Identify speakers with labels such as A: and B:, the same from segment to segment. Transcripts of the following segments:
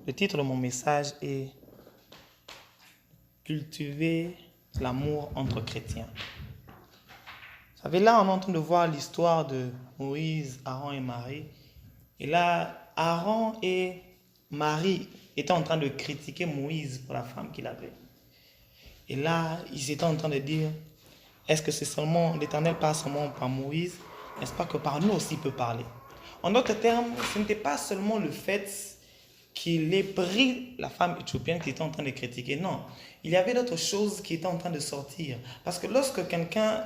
A: Le titre de mon message est Cultiver l'amour entre chrétiens. Vous savez, là, on est en train de voir l'histoire de Moïse, Aaron et Marie. Et là, Aaron et Marie étaient en train de critiquer Moïse pour la femme qu'il avait. Et là, ils étaient en train de dire, est-ce que c'est seulement l'Éternel parle seulement par Moïse? N'est-ce pas que par nous aussi il peut parler? En d'autres termes, ce n'était pas seulement le fait qu'il ait pris la femme éthiopienne qui était en train de critiquer. Non, il y avait d'autres choses qui étaient en train de sortir. Parce que lorsque quelqu'un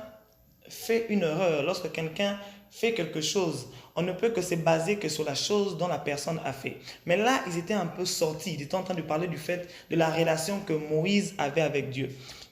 A: fait une erreur, lorsque quelqu'un fait quelque chose, on ne peut que se baser que sur la chose dont la personne a fait. Mais là, ils étaient un peu sortis. Ils étaient en train de parler du fait de la relation que Moïse avait avec Dieu.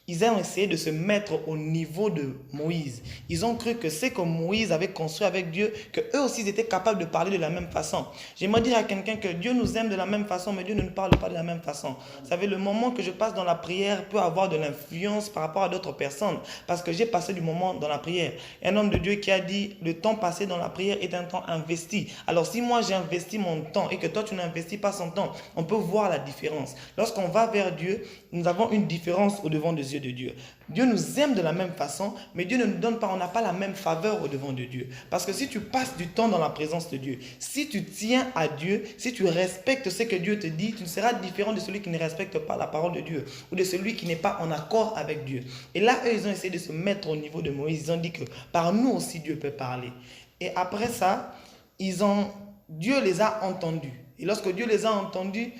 A: Ils ont essayé de se mettre au niveau de Moïse. Ils ont cru que ce que Moïse avait construit avec Dieu, qu'eux aussi ils étaient capables de parler de la même façon. J'aimerais dire à quelqu'un que Dieu nous aime de la même façon, mais Dieu ne nous parle pas de la même façon. Vous savez, le moment que je passe dans la prière peut avoir de l'influence par rapport à d'autres personnes, parce que j'ai passé du moment dans la prière. Un homme de Dieu qui a dit, le temps passé dans la prière est un temps investi. Alors si moi j'ai investi mon temps et que toi tu n'investis pas son temps, on peut voir la différence. Lorsqu'on va vers Dieu, nous avons une différence au devant des yeux de Dieu. Dieu nous aime de la même façon, mais Dieu ne nous donne pas, on n'a pas la même faveur au devant de Dieu. Parce que si tu passes du temps dans la présence de Dieu, si tu tiens à Dieu, si tu respectes ce que Dieu te dit, tu seras différent de celui qui ne respecte pas la parole de Dieu ou de celui qui n'est pas en accord avec Dieu. Et là, eux, ils ont essayé de se mettre au niveau de Moïse. Ils ont dit que par nous aussi Dieu peut parler. Et après ça, Dieu les a entendus. Et lorsque Dieu les a entendus,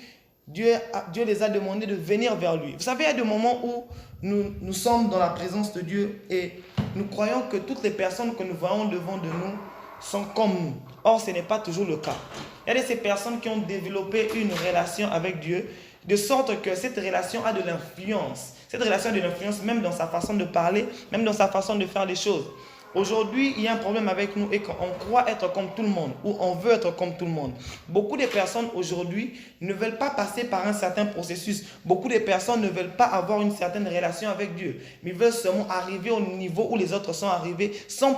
A: Dieu les a demandé de venir vers lui. Vous savez, il y a des moments où nous sommes dans la présence de Dieu et nous croyons que toutes les personnes que nous voyons devant de nous sont comme nous. Or, ce n'est pas toujours le cas. Il y a de ces personnes qui ont développé une relation avec Dieu de sorte que cette relation a de l'influence. Cette relation a de l'influence même dans sa façon de parler, même dans sa façon de faire les choses. Aujourd'hui, il y a un problème avec nous et qu'on croit être comme tout le monde ou on veut être comme tout le monde. Beaucoup de personnes aujourd'hui ne veulent pas passer par un certain processus. Beaucoup de personnes ne veulent pas avoir une certaine relation avec Dieu. Mais ils veulent seulement arriver au niveau où les autres sont arrivés sans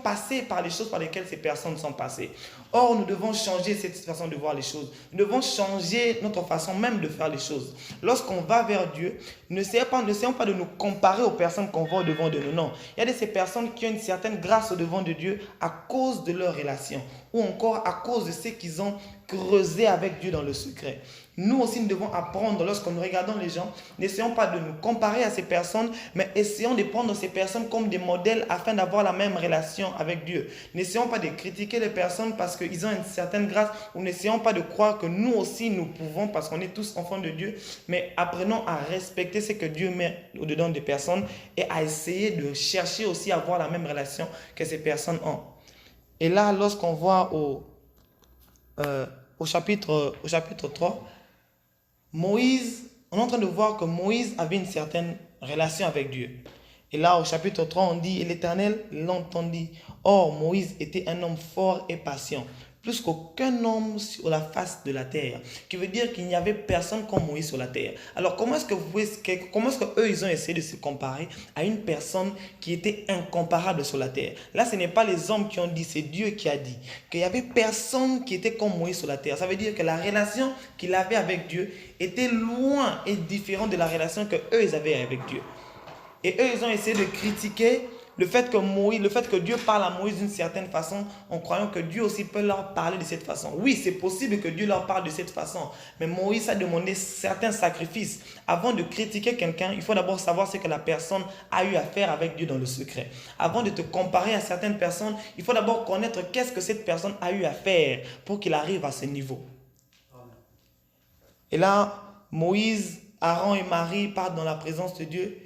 A: passer par les choses par lesquelles ces personnes sont passées. Or, nous devons changer cette façon de voir les choses. Nous devons changer notre façon même de faire les choses. Lorsqu'on va vers Dieu, n'essayons pas de nous comparer aux personnes qu'on voit au devant de nous. Non, il y a de ces personnes qui ont une certaine grâce au devant de Dieu à cause de leur relation ou encore à cause de ce qu'ils ont creusé avec Dieu dans le secret. Nous aussi, nous devons apprendre, lorsque nous regardons les gens, n'essayons pas de nous comparer à ces personnes, mais essayons de prendre ces personnes comme des modèles afin d'avoir la même relation avec Dieu. N'essayons pas de critiquer les personnes parce qu'ils ont une certaine grâce, ou n'essayons pas de croire que nous aussi nous pouvons parce qu'on est tous enfants de Dieu, mais apprenons à respecter ce que Dieu met au-dedans des personnes et à essayer de chercher aussi à avoir la même relation que ces personnes ont. Et là, lorsqu'on voit au chapitre 3, Moïse, on est en train de voir que Moïse avait une certaine relation avec Dieu. Et là, au chapitre 3, on dit, et l'Éternel l'entendit. Or, Moïse était un homme fort et patient, plus qu'aucun homme sur la face de la terre. Qui veut dire qu'il n'y avait personne comme Moïse sur la terre. Alors, comment est-ce qu'eux, ils ont essayé de se comparer à une personne qui était incomparable sur la terre? Là, ce n'est pas les hommes qui ont dit, c'est Dieu qui a dit qu'il n'y avait personne qui était comme Moïse sur la terre. Ça veut dire que la relation qu'il avait avec Dieu était loin et différente de la relation que eux, ils avaient avec Dieu. Et eux, ils ont essayé de critiquer le fait que Dieu parle à Moïse d'une certaine façon, en croyant que Dieu aussi peut leur parler de cette façon. Oui, c'est possible que Dieu leur parle de cette façon, mais Moïse a demandé certains sacrifices. Avant de critiquer quelqu'un, il faut d'abord savoir ce que la personne a eu à faire avec Dieu dans le secret. Avant de te comparer à certaines personnes, il faut d'abord connaître qu'est-ce que cette personne a eu à faire pour qu'il arrive à ce niveau. Et là, Moïse, Aaron et Marie partent dans la présence de Dieu.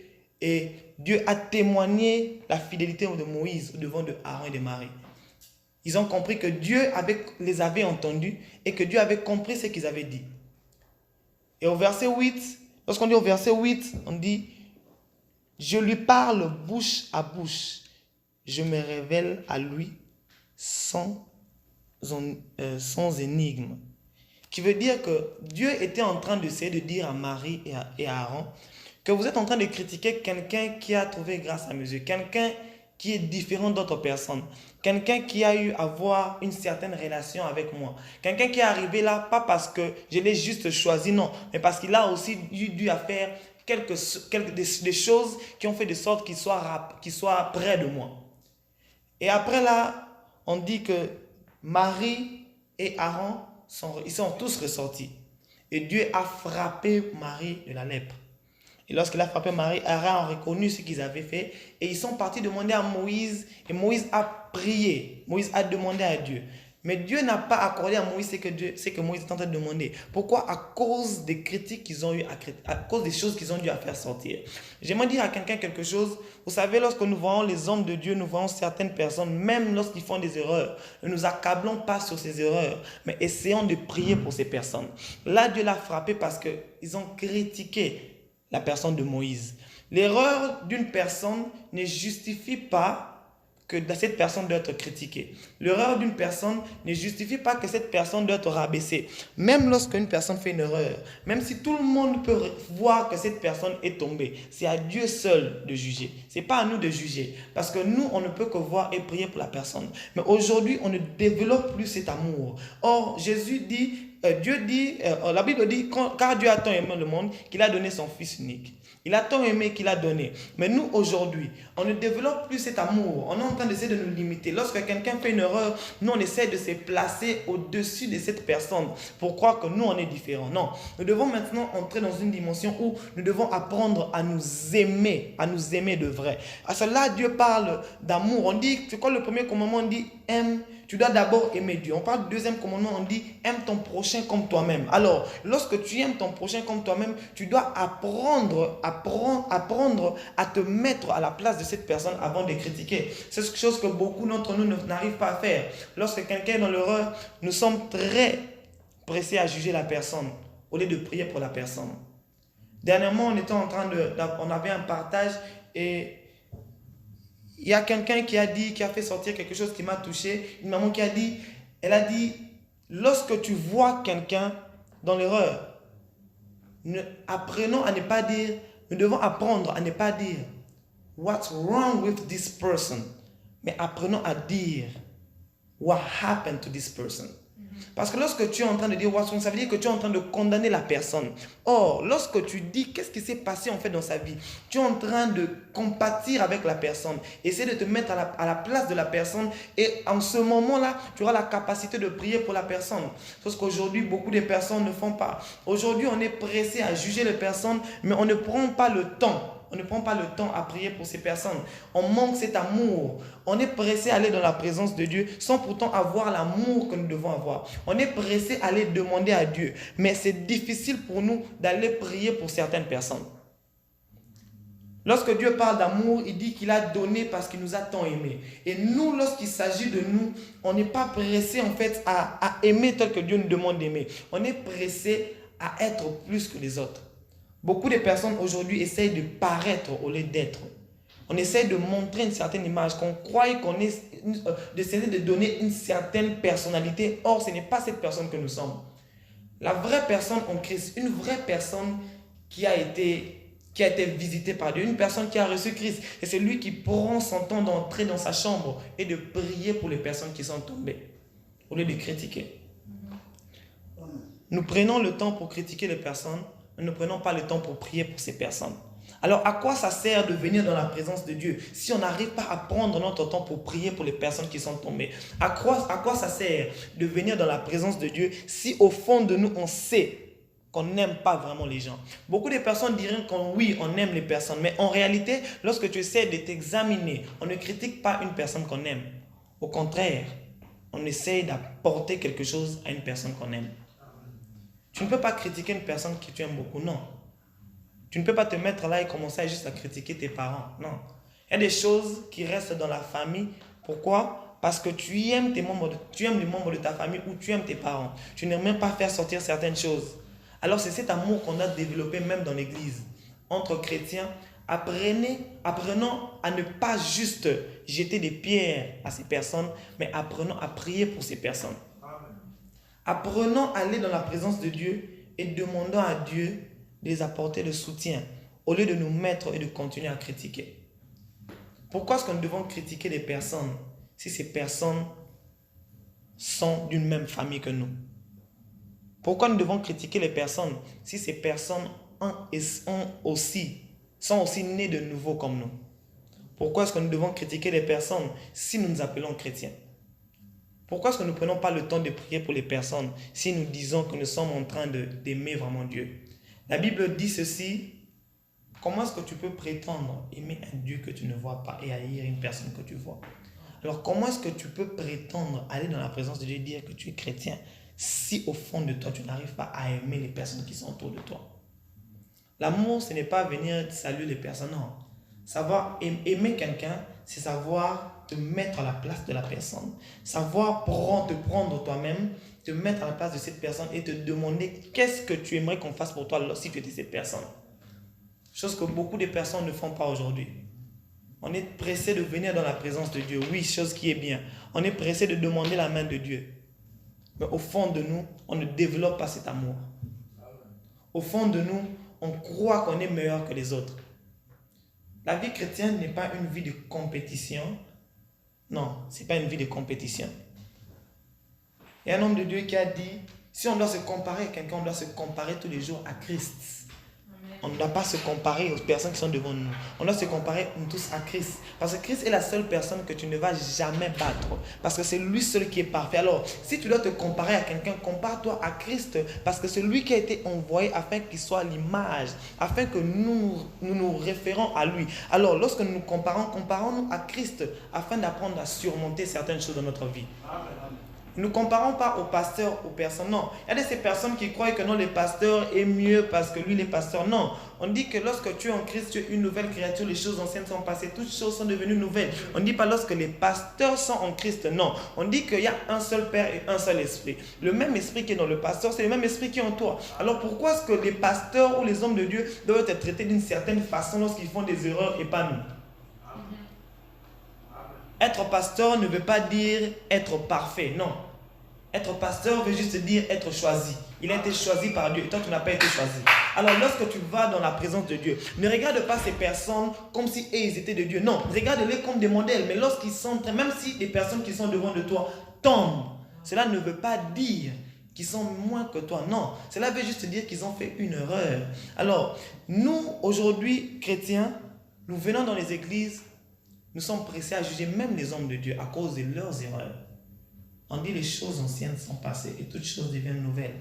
A: Et Dieu a témoigné la fidélité de Moïse au devant de Aaron et de Marie. Ils ont compris que Dieu les avait entendus et que Dieu avait compris ce qu'ils avaient dit. Et au verset 8, lorsqu'on dit au verset 8, on dit « Je lui parle bouche à bouche, je me révèle à lui sans énigme. » Qui veut dire que Dieu était en train d'essayer de dire à Marie et à Aaron que vous êtes en train de critiquer quelqu'un qui a trouvé grâce à mes yeux, quelqu'un qui est différent d'autres personnes. Quelqu'un qui a eu à avoir une certaine relation avec moi. Quelqu'un qui est arrivé là, pas parce que je l'ai juste choisi, non, mais parce qu'il a aussi dû à faire des choses qui ont fait de sorte qu'il soit près de moi. Et après là, on dit que Marie et Aaron, ils sont tous ressortis. Et Dieu a frappé Marie de la lèpre. Et lorsqu'il a frappé Marie, Aaron a reconnu ce qu'ils avaient fait. Et ils sont partis demander à Moïse. Et Moïse a prié. Moïse a demandé à Dieu. Mais Dieu n'a pas accordé à Moïse ce que Moïse est en train de demander. Pourquoi? À cause des critiques qu'ils ont eu, à cause des choses qu'ils ont dû à faire sortir. J'aimerais dire à quelqu'un quelque chose. Vous savez, lorsque nous voyons les hommes de Dieu, nous voyons certaines personnes, même lorsqu'ils font des erreurs, ne nous accablons pas sur ces erreurs, mais essayons de prier pour ces personnes. Là, Dieu l'a frappé parce qu'ils ont critiqué la personne de Moïse. L'erreur d'une personne ne justifie pas que cette personne doit être critiquée. L'erreur d'une personne ne justifie pas que cette personne doit être rabaissée. Même lorsqu'une personne fait une erreur, même si tout le monde peut voir que cette personne est tombée, c'est à Dieu seul de juger. Ce n'est pas à nous de juger. Parce que nous, on ne peut que voir et prier pour la personne. Mais aujourd'hui, on ne développe plus cet amour. Or, la Bible dit, car Dieu a tant aimé le monde qu'il a donné son Fils unique. Il a tant aimé qu'il a donné. Mais nous, aujourd'hui, on ne développe plus cet amour. On est en train d'essayer de nous limiter. Lorsque quelqu'un fait une erreur, nous, on essaie de se placer au-dessus de cette personne pour croire que nous, on est différents. Non. Nous devons maintenant entrer dans une dimension où nous devons apprendre à nous aimer de vrai. À cela, Dieu parle d'amour. On dit, c'est quoi le premier commandement? On dit, aime. Tu dois d'abord aimer Dieu. On parle du deuxième commandement, on dit aime ton prochain comme toi-même. Alors, lorsque tu aimes ton prochain comme toi-même, tu dois apprendre à te mettre à la place de cette personne avant de critiquer. C'est quelque chose que beaucoup d'entre nous n'arrivent pas à faire. Lorsque quelqu'un est dans l'erreur, nous sommes très pressés à juger la personne au lieu de prier pour la personne. Dernièrement, on avait un partage et il y a quelqu'un qui a fait sortir quelque chose qui m'a touché. Une maman elle a dit, lorsque tu vois quelqu'un dans l'erreur, nous devons apprendre à ne pas dire, what's wrong with this person? Mais apprenons à dire, what happened to this person? Parce que lorsque tu es en train de dire what's wrong, ça veut dire que tu es en train de condamner la personne. Or, lorsque tu dis qu'est-ce qui s'est passé en fait dans sa vie, tu es en train de compatir avec la personne. Essaie de te mettre à la place de la personne et en ce moment-là, tu auras la capacité de prier pour la personne. Parce qu'aujourd'hui, beaucoup de personnes ne font pas. Aujourd'hui, on est pressé à juger les personnes, mais on ne prend pas le temps. On ne prend pas le temps à prier pour ces personnes. On manque cet amour. On est pressé à aller dans la présence de Dieu sans pourtant avoir l'amour que nous devons avoir. On est pressé à aller demander à Dieu. Mais c'est difficile pour nous d'aller prier pour certaines personnes. Lorsque Dieu parle d'amour, il dit qu'il a donné parce qu'il nous a tant aimés. Et nous, lorsqu'il s'agit de nous, on n'est pas pressé en fait à aimer tel que Dieu nous demande d'aimer. On est pressé à être plus que les autres. Beaucoup de personnes aujourd'hui essayent de paraître au lieu d'être. On essaie de montrer une certaine image, qu'on croit qu'on est, d'essayer de donner une certaine personnalité. Or, ce n'est pas cette personne que nous sommes. La vraie personne en Christ, une vraie personne qui a été visitée par Dieu, une personne qui a reçu Christ. Et c'est lui qui prend son temps d'entrer dans sa chambre et de prier pour les personnes qui sont tombées, au lieu de critiquer. Nous prenons le temps pour critiquer les personnes. Nous ne prenons pas le temps pour prier pour ces personnes. Alors, à quoi ça sert de venir dans la présence de Dieu si on n'arrive pas à prendre notre temps pour prier pour les personnes qui sont tombées? À quoi ça sert de venir dans la présence de Dieu si au fond de nous, on sait qu'on n'aime pas vraiment les gens? Beaucoup de personnes diraient oui, on aime les personnes. Mais en réalité, lorsque tu essaies de t'examiner, on ne critique pas une personne qu'on aime. Au contraire, on essaie d'apporter quelque chose à une personne qu'on aime. Tu ne peux pas critiquer une personne que tu aimes beaucoup, non. Tu ne peux pas te mettre là et commencer juste à critiquer tes parents, non. Il y a des choses qui restent dans la famille. Pourquoi? Parce que tu aimes les membres de ta famille ou tu aimes tes parents. Tu n'aimes même pas faire sortir certaines choses. Alors c'est cet amour qu'on a développé même dans l'église. Entre chrétiens, apprenons à ne pas juste jeter des pierres à ces personnes, mais apprenons à prier pour ces personnes. Apprenons à aller dans la présence de Dieu et demandons à Dieu de les apporter le soutien au lieu de nous mettre et de continuer à critiquer. Pourquoi est-ce que nous devons critiquer les personnes si ces personnes sont d'une même famille que nous? Pourquoi nous devons critiquer les personnes si ces personnes sont aussi nées de nouveau comme nous? Pourquoi est-ce que nous devons critiquer les personnes si nous nous appelons chrétiens? Pourquoi est-ce que nous ne prenons pas le temps de prier pour les personnes si nous disons que nous sommes en train d'aimer vraiment Dieu? La Bible dit ceci. Comment est-ce que tu peux prétendre aimer un Dieu que tu ne vois pas et haïr une personne que tu vois? Alors comment est-ce que tu peux prétendre aller dans la présence de Dieu et dire que tu es chrétien si au fond de toi tu n'arrives pas à aimer les personnes qui sont autour de toi? L'amour, ce n'est pas venir saluer les personnes, non. Savoir aimer quelqu'un, c'est savoir te mettre à la place de la personne. Savoir te prendre toi-même, te mettre à la place de cette personne et te demander qu'est-ce que tu aimerais qu'on fasse pour toi si tu étais cette personne. Chose que beaucoup de personnes ne font pas aujourd'hui. On est pressé de venir dans la présence de Dieu. Oui, chose qui est bien. On est pressé de demander la main de Dieu. Mais au fond de nous, on ne développe pas cet amour. Au fond de nous, on croit qu'on est meilleur que les autres. La vie chrétienne n'est pas une vie de compétition. Non, ce n'est pas une vie de compétition. Il y a un homme de Dieu qui a dit, si on doit se comparer à quelqu'un, on doit se comparer tous les jours à Christ. On ne doit pas se comparer aux personnes qui sont devant nous. On doit se comparer nous tous à Christ. Parce que Christ est la seule personne que tu ne vas jamais battre. Parce que c'est lui seul qui est parfait. Alors, si tu dois te comparer à quelqu'un, compare-toi à Christ. Parce que c'est lui qui a été envoyé afin qu'il soit l'image. Afin que nous référons à lui. Alors, lorsque nous nous comparons-nous à Christ. Afin d'apprendre à surmonter certaines choses dans notre vie. Ne nous comparons pas aux pasteurs, aux personnes. Non. Il y a de ces personnes qui croient que non, le pasteur est mieux parce que lui, il est pasteur. Non. On dit que lorsque tu es en Christ, tu es une nouvelle créature. Les choses anciennes sont passées. Toutes choses sont devenues nouvelles. On ne dit pas lorsque les pasteurs sont en Christ. Non. On dit qu'il y a un seul Père et un seul Esprit. Le même Esprit qui est dans le pasteur, c'est le même Esprit qui est en toi. Alors pourquoi est-ce que les pasteurs ou les hommes de Dieu doivent être traités d'une certaine façon lorsqu'ils font des erreurs et pas nous? Être pasteur ne veut pas dire être parfait. Non. Être pasteur veut juste dire être choisi. Il a été choisi par Dieu et toi tu n'as pas été choisi. Alors lorsque tu vas dans la présence de Dieu, ne regarde pas ces personnes comme si ils étaient de Dieu. Non, regarde-les comme des modèles. Mais lorsqu'ils sont, même si les personnes qui sont devant de toi tombent, cela ne veut pas dire qu'ils sont moins que toi. Non, cela veut juste dire qu'ils ont fait une erreur. Alors, nous aujourd'hui, chrétiens, nous venons dans les églises, nous sommes pressés à juger même les hommes de Dieu à cause de leurs erreurs. On dit les choses anciennes sont passées et toutes choses deviennent nouvelles.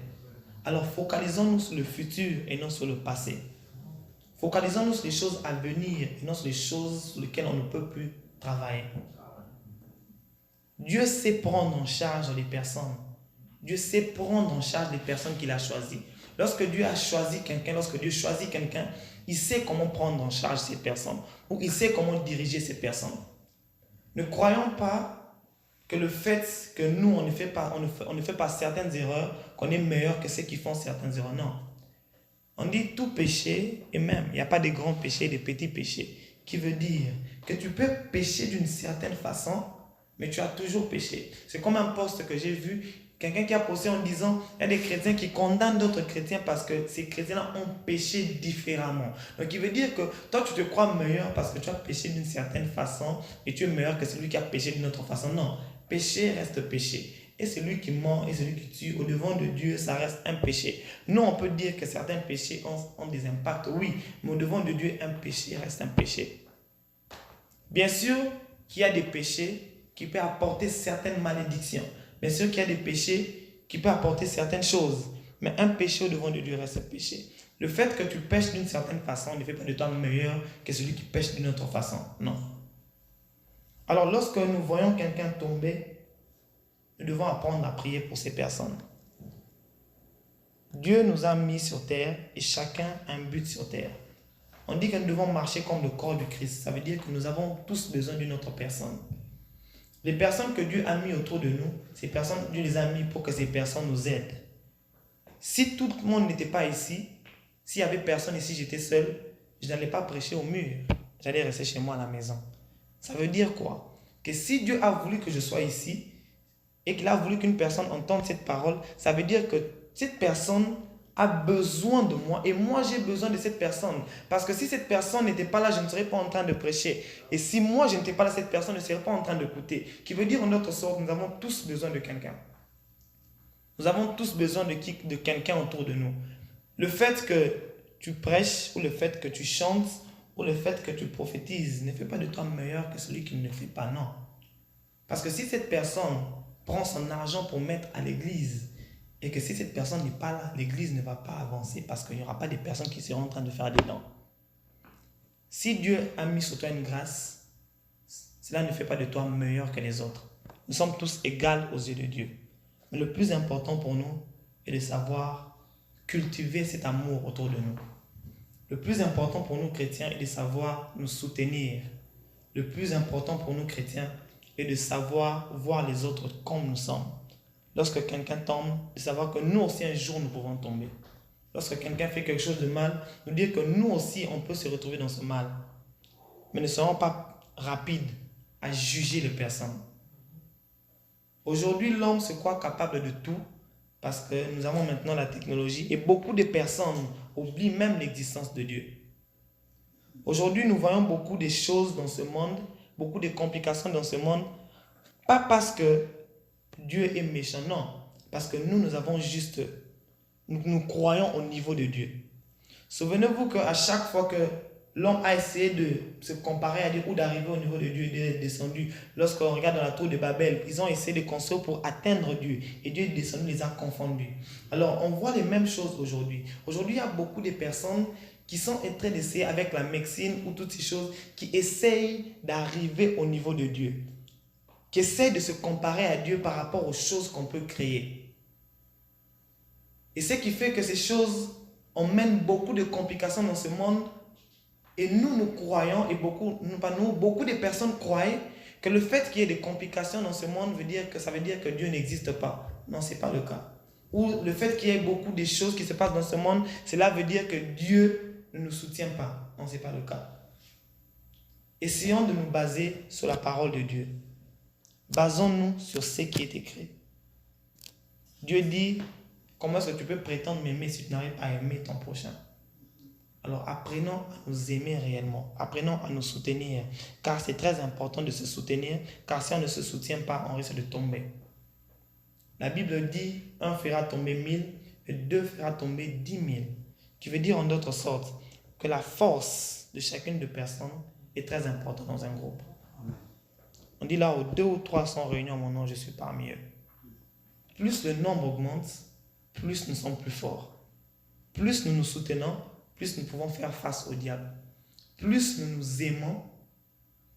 A: Alors focalisons-nous sur le futur et non sur le passé. Focalisons-nous sur les choses à venir et non sur les choses sur lesquelles on ne peut plus travailler. Dieu sait prendre en charge les personnes. Dieu sait prendre en charge les personnes qu'il a choisies. Lorsque Dieu a choisi quelqu'un, lorsque Dieu choisit quelqu'un, il sait comment prendre en charge ces personnes ou il sait comment diriger ces personnes. Ne croyons pas que le fait que nous, on ne fait pas certaines erreurs, qu'on est meilleur que ceux qui font certaines erreurs. Non. On dit tout péché, et même, il n'y a pas de grands péchés, de petits péchés, qui veut dire que tu peux pécher d'une certaine façon, mais tu as toujours péché. C'est comme un post que j'ai vu, quelqu'un qui a posté en disant, il y a des chrétiens qui condamnent d'autres chrétiens parce que ces chrétiens-là ont péché différemment. Donc il veut dire que toi tu te crois meilleur parce que tu as péché d'une certaine façon et tu es meilleur que celui qui a péché d'une autre façon. Non. Péché reste péché. Et celui qui ment et celui qui tue, au devant de Dieu, ça reste un péché. Nous, on peut dire que certains péchés ont des impacts, oui, mais au devant de Dieu, un péché reste un péché. Bien sûr qu'il y a des péchés qui peuvent apporter certaines malédictions. Bien sûr qu'il y a des péchés qui peuvent apporter certaines choses. Mais un péché au devant de Dieu reste un péché. Le fait que tu pêches d'une certaine façon ne fait pas de toi meilleur que celui qui pêche d'une autre façon. Non. Alors, lorsque nous voyons quelqu'un tomber, nous devons apprendre à prier pour ces personnes. Dieu nous a mis sur terre et chacun a un but sur terre. On dit que nous devons marcher comme le corps du Christ. Ça veut dire que nous avons tous besoin d'une autre personne. Les personnes que Dieu a mis autour de nous, ces personnes, Dieu les a mis pour que ces personnes nous aident. Si tout le monde n'était pas ici, s'il n'y avait personne ici, j'étais seul, je n'allais pas prêcher au mur. J'allais rester chez moi à la maison. Ça veut dire quoi? Que si Dieu a voulu que je sois ici et qu'il a voulu qu'une personne entende cette parole, ça veut dire que cette personne a besoin de moi et moi j'ai besoin de cette personne. Parce que si cette personne n'était pas là, je ne serais pas en train de prêcher. Et si moi je n'étais pas là, cette personne ne serait pas en train d'écouter. Qui veut dire en notre sorte, nous avons tous besoin de quelqu'un. Nous avons tous besoin de quelqu'un autour de nous. Le fait que tu prêches ou le fait que tu chantes ou le fait que tu prophétises ne fait pas de toi meilleur que celui qui ne le fait pas, non. Parce que si cette personne prend son argent pour mettre à l'église et que si cette personne n'est pas là, l'église ne va pas avancer parce qu'il n'y aura pas des personnes qui seront en train de faire des dons. Si Dieu a mis sur toi une grâce, cela ne fait pas de toi meilleur que les autres. Nous sommes tous égaux aux yeux de Dieu. Mais le plus important pour nous est de savoir cultiver cet amour autour de nous. Le plus important pour nous chrétiens est de savoir nous soutenir. Le plus important pour nous chrétiens est de savoir voir les autres comme nous sommes. Lorsque quelqu'un tombe, de savoir que nous aussi un jour nous pouvons tomber. Lorsque quelqu'un fait quelque chose de mal, nous dire que nous aussi on peut se retrouver dans ce mal. Mais ne soyons pas rapides à juger les personnes. Aujourd'hui, l'homme se croit capable de tout parce que nous avons maintenant la technologie et beaucoup de personnes oublient même l'existence de Dieu. Aujourd'hui, nous voyons beaucoup de choses dans ce monde, beaucoup de complications dans ce monde, pas parce que Dieu est méchant, non, parce que nous avons juste, nous croyons au niveau de Dieu. Souvenez-vous qu'à chaque fois que l'homme a essayé de se comparer à Dieu ou d'arriver au niveau de Dieu, Dieu est descendu. Lorsqu'on regarde dans la tour de Babel, ils ont essayé de construire pour atteindre Dieu. Et Dieu est descendu, les a confondus. Alors, on voit les mêmes choses aujourd'hui. Aujourd'hui, il y a beaucoup de personnes qui sont en train d'essayer avec la médecine ou toutes ces choses, qui essayent d'arriver au niveau de Dieu. Qui essayent de se comparer à Dieu par rapport aux choses qu'on peut créer. Et ce qui fait que ces choses emmènent beaucoup de complications dans ce monde. Et nous croyons, et beaucoup de personnes croient que le fait qu'il y ait des complications dans ce monde veut dire que Dieu n'existe pas. Non, ce n'est pas le cas. Ou le fait qu'il y ait beaucoup de choses qui se passent dans ce monde, cela veut dire que Dieu ne nous soutient pas. Non, ce n'est pas le cas. Essayons de nous baser sur la parole de Dieu. Basons-nous sur ce qui est écrit. Dieu dit, comment est-ce que tu peux prétendre m'aimer si tu n'arrives pas à aimer ton prochain? Alors apprenons à nous aimer réellement, apprenons à nous soutenir, car c'est très important de se soutenir, car si on ne se soutient pas, on risque de tomber. La Bible dit, un fera tomber 1000 et deux fera tomber 10 000, qui veut dire en d'autres sortes que la force de chacune des personnes est très importante dans un groupe. On dit là où 2 ou 3 sont réunis en mon nom, je suis parmi eux. Plus le nombre augmente, plus nous sommes plus forts. Plus nous nous soutenons, plus nous pouvons faire face au diable. Plus nous nous aimons,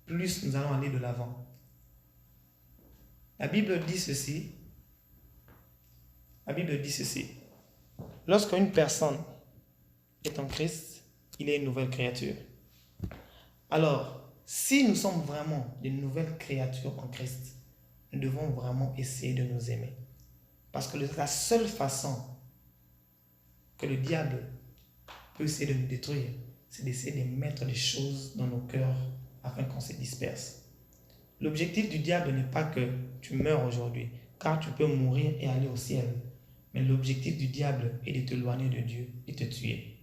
A: plus nous allons aller de l'avant. La Bible dit ceci. Lorsqu'une personne est en Christ, il est une nouvelle créature. Alors, si nous sommes vraiment des nouvelles créatures en Christ, nous devons vraiment essayer de nous aimer. Parce que la seule façon que le diable peut essayer de nous détruire, c'est d'essayer de mettre des choses dans nos cœurs afin qu'on se disperse. L'objectif du diable n'est pas que tu meurs aujourd'hui, car tu peux mourir et aller au ciel. Mais l'objectif du diable est de t'éloigner de Dieu et te tuer.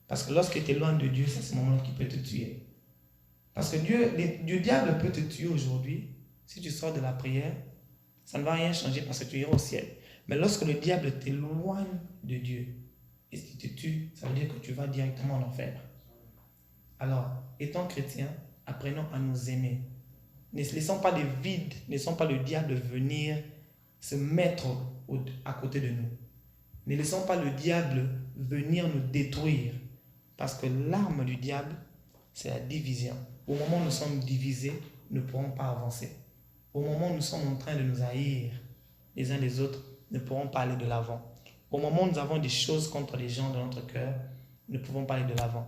A: Parce que lorsque tu es loin de Dieu, c'est à ce moment-là qu'il peut te tuer. Parce que le diable peut te tuer aujourd'hui. Si tu sors de la prière, ça ne va rien changer parce que tu iras au ciel. Mais lorsque le diable t'éloigne de Dieu, et si te tue, ça veut dire que tu vas directement en enfer. Alors, étant chrétiens, apprenons à nous aimer. Ne laissons pas des vides, ne laissons pas le diable venir se mettre à côté de nous. Ne laissons pas le diable venir nous détruire. Parce que l'arme du diable, c'est la division. Au moment où nous sommes divisés, nous ne pourrons pas avancer. Au moment où nous sommes en train de nous haïr les uns les autres, nous ne pourrons pas aller de l'avant. Au moment où nous avons des choses contre les gens dans notre cœur, nous ne pouvons pas aller de l'avant.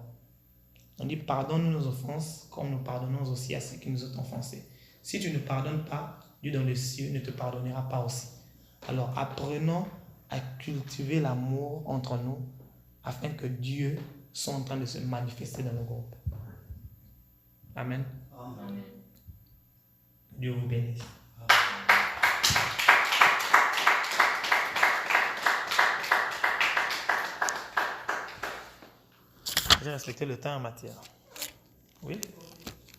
A: On dit, pardonne-nous nos offenses, comme nous pardonnons aussi à ceux qui nous ont offensés. Si tu ne pardonnes pas, Dieu dans les cieux ne te pardonnera pas aussi. Alors apprenons à cultiver l'amour entre nous, afin que Dieu soit en train de se manifester dans nos groupes. Amen. Amen. Dieu vous bénisse. J'ai respecté le temps en matière. Oui?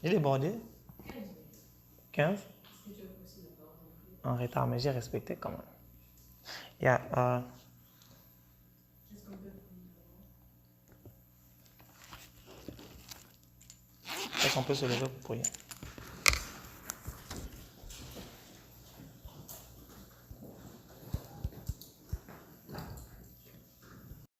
A: J'ai débordé? 15? En retard, mais j'ai respecté quand même. Yeah, est-ce qu'on peut se lever pour prier?